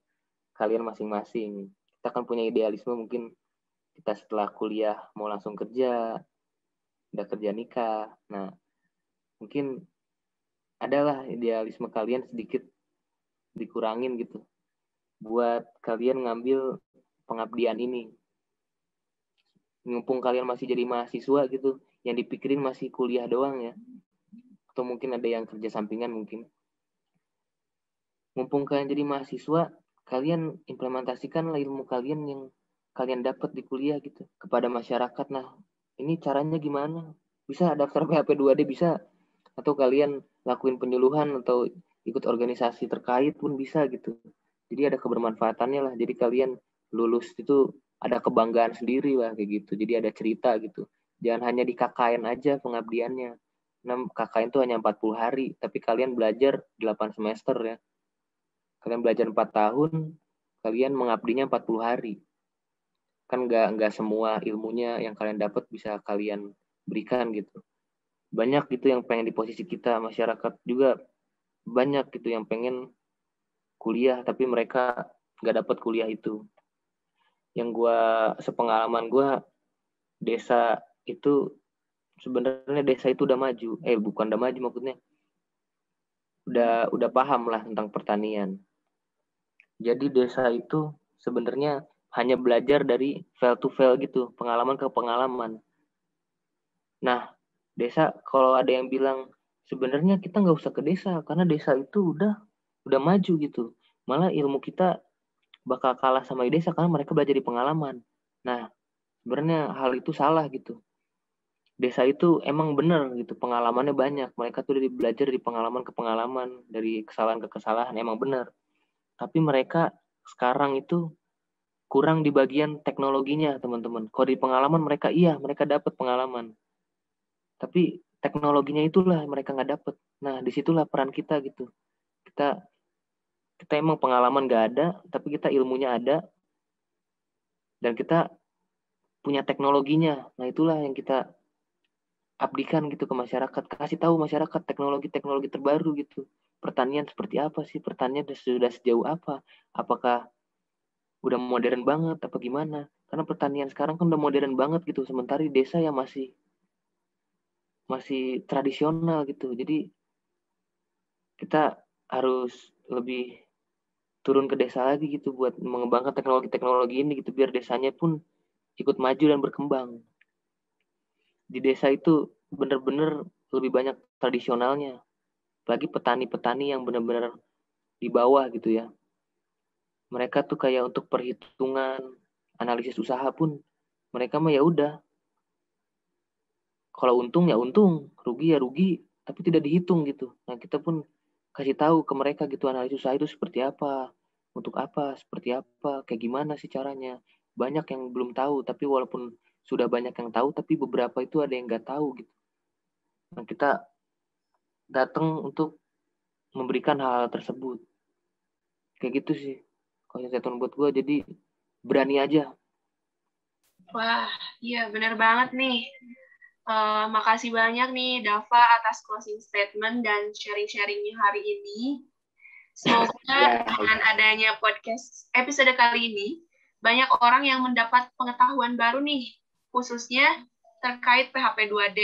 kalian masing-masing. Kita kan punya idealisme, mungkin kita setelah kuliah mau langsung kerja, udah kerja nikah. Nah mungkin adalah idealisme kalian sedikit dikurangin gitu buat kalian ngambil pengabdian ini. Mumpung kalian masih jadi mahasiswa gitu, yang dipikirin masih kuliah doang ya, atau mungkin ada yang kerja sampingan mungkin. Mumpung kalian jadi mahasiswa, kalian implementasikanlah ilmu kalian yang kalian dapat di kuliah gitu kepada masyarakat. Nah ini caranya gimana? Bisa daftar PHP 2D bisa, atau kalian lakuin penyuluhan atau ikut organisasi terkait pun bisa gitu. Jadi ada kebermanfaatannya lah. Jadi kalian lulus itu ada kebanggaan sendiri lah kayak gitu. Jadi ada cerita gitu. Jangan hanya di KKN aja pengabdiannya. Nah, KKN itu hanya 40 hari, tapi kalian belajar 8 semester ya. Kalian belajar 4 tahun, kalian mengabdinya 40 hari. Kan nggak semua ilmunya yang kalian dapat bisa kalian berikan gitu. Banyak gitu yang pengen di posisi kita, masyarakat juga banyak gitu yang pengen kuliah, tapi mereka nggak dapat kuliah itu. Yang sepengalaman gue, desa itu sebenarnya desa itu udah maju, bukan udah maju maksudnya, udah paham lah tentang pertanian. Jadi desa itu sebenarnya hanya belajar dari fail to fail gitu, pengalaman ke pengalaman. Nah, desa kalau ada yang bilang sebenarnya kita nggak usah ke desa karena desa itu udah maju gitu. Malah ilmu kita bakal kalah sama di desa karena mereka belajar di pengalaman. Nah, sebenarnya hal itu salah gitu. Desa itu emang benar gitu, pengalamannya banyak. Mereka tuh dari belajar di pengalaman ke pengalaman, dari kesalahan ke kesalahan, emang benar. Tapi mereka sekarang itu kurang di bagian teknologinya, teman-teman. Kalau di pengalaman mereka dapat pengalaman. Tapi teknologinya itulah mereka nggak dapat. Nah, disitulah peran kita gitu. Kita emang pengalaman nggak ada, tapi kita ilmunya ada, dan kita punya teknologinya. Nah, itulah yang kita abdikan gitu ke masyarakat. Kasih tahu masyarakat teknologi-teknologi terbaru gitu. Pertanian seperti apa sih? Pertanian sudah sejauh apa? Apakah udah modern banget apa gimana? Karena pertanian sekarang kan udah modern banget gitu. Sementara di desa yang masih tradisional gitu. Jadi kita harus lebih turun ke desa lagi gitu buat mengembangkan teknologi-teknologi ini gitu biar desanya pun ikut maju dan berkembang. Di desa itu benar-benar lebih banyak tradisionalnya. Lagi petani-petani yang benar-benar di bawah gitu ya. Mereka tuh kayak untuk perhitungan, analisis usaha pun mereka mah ya udah. Kalau untung ya untung, rugi ya rugi, tapi tidak dihitung gitu. Nah, kita pun kasih tahu ke mereka gitu analisis usaha itu seperti apa, untuk apa, seperti apa, kayak gimana sih caranya. Banyak yang belum tahu, tapi walaupun sudah banyak yang tahu, tapi beberapa itu ada yang nggak tahu gitu. Nah, kita datang untuk memberikan hal-hal tersebut. Kayak gitu sih. Kalau saya buat gue, jadi berani aja. Wah, iya benar banget nih. Makasih banyak nih Dava atas closing statement dan sharing-sharingnya hari ini. Semoga dengan adanya podcast episode kali ini, banyak orang yang mendapat pengetahuan baru nih, khususnya terkait PHP 2D.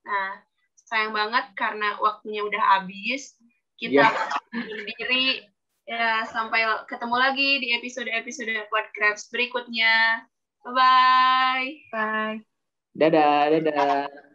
Nah, sayang banget karena waktunya udah habis. Kita undur diri. Ya, sampai ketemu lagi di episode-episode Podcrafts berikutnya. Bye-bye. Bye. Dadah.